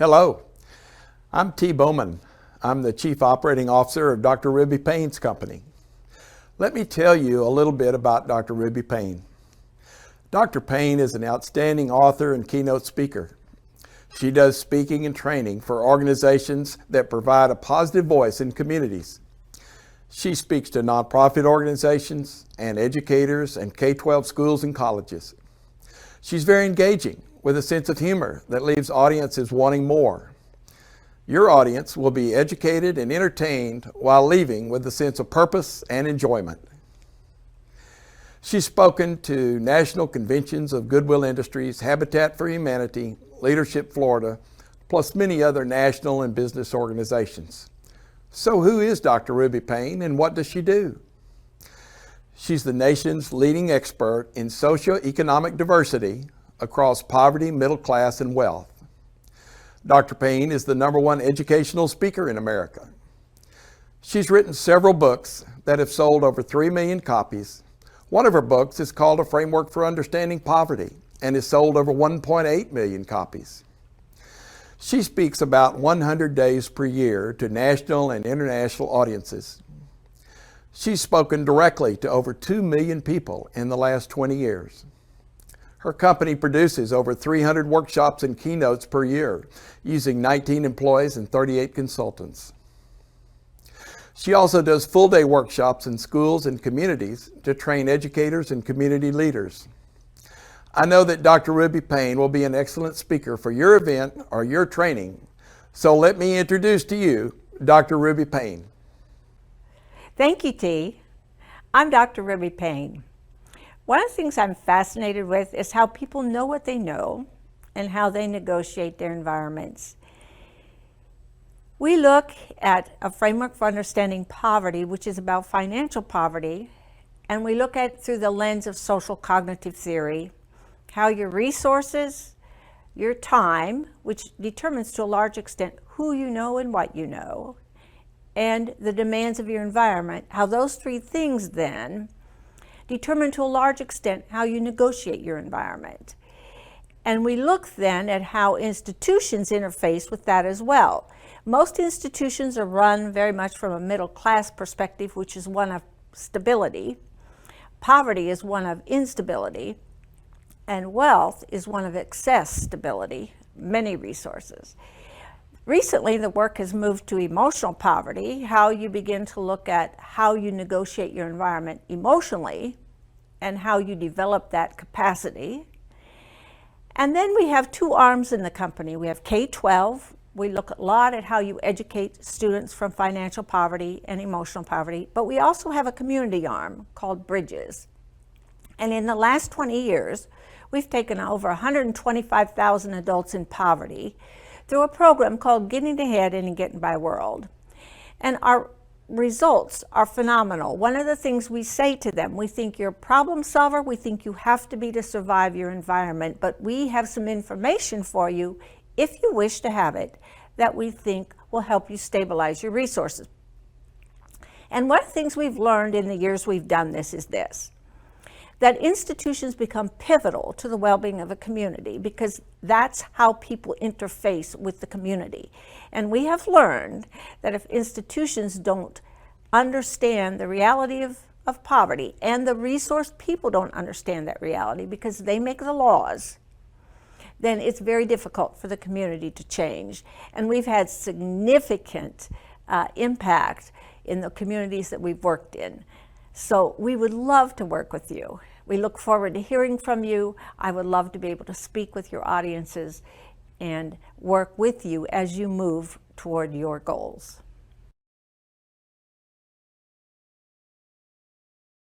Hello, I'm T. Bowman. I'm the Chief Operating Officer of Dr. Ruby Payne's company. Let me tell you a little bit about Dr. Ruby Payne. Dr. Payne is an outstanding author and keynote speaker. She does speaking and training for organizations that provide a positive voice in communities. She speaks to nonprofit organizations and educators and K-12 schools and colleges. She's very engaging with a sense of humor that leaves audiences wanting more. Your audience will be educated and entertained while leaving with a sense of purpose and enjoyment. She's spoken to national conventions of Goodwill Industries, Habitat for Humanity, Leadership Florida, plus many other national and business organizations. So who is Dr. Ruby Payne and what does she do? She's the nation's leading expert in socioeconomic diversity across poverty, middle class, and wealth. Dr. Payne is the #1 educational speaker in America. She's written several books that have sold over 3 million copies. One of her books is called A Framework for Understanding Poverty and has sold over 1.8 million copies. She speaks about 100 days per year to national and international audiences. She's spoken directly to over 2 million people in the last 20 years. Her company produces over 300 workshops and keynotes per year, using 19 employees and 38 consultants. She also does full-day workshops in schools and communities to train educators and community leaders. I know that Dr. Ruby Payne will be an excellent speaker for your event or your training, so let me introduce to you Dr. Ruby Payne. Thank you, T. I'm Dr. Ruby Payne. One of the things I'm fascinated with is how people know what they know and how they negotiate their environments. We look at a framework for understanding poverty, which is about financial poverty, and we look at it through the lens of social cognitive theory, how your resources, your time, which determines to a large extent who you know and what you know, and the demands of your environment, how those three things then determine to a large extent how you negotiate your environment. And we look then at how institutions interface with that as well. Most institutions are run very much from a middle class perspective, which is one of stability. Poverty is one of instability. And wealth is one of excess stability, many resources. Recently, the work has moved to emotional poverty, how you begin to look at how you negotiate your environment emotionally and how you develop that capacity. And then we have two arms in the company. We have K-12. We look a lot at how you educate students from financial poverty and emotional poverty, but we also have a community arm called Bridges. And in the last 20 years, we've taken over 125,000 adults in poverty through a program called Getting Ahead and Getting by World. And our results are phenomenal. One of the things we say to them, we think you're a problem solver, we think you have to be to survive your environment, but we have some information for you, if you wish to have it, that we think will help you stabilize your resources. And one of the things we've learned in the years we've done this is this, that institutions become pivotal to the well-being of a community because that's how people interface with the community. And we have learned that if institutions don't understand the reality of poverty and the resource people don't understand that reality because they make the laws, then it's very difficult for the community to change. And we've had significant impact in the communities that we've worked in. So we would love to work with you. We look forward to hearing from you. I would love to be able to speak with your audiences and work with you as you move toward your goals.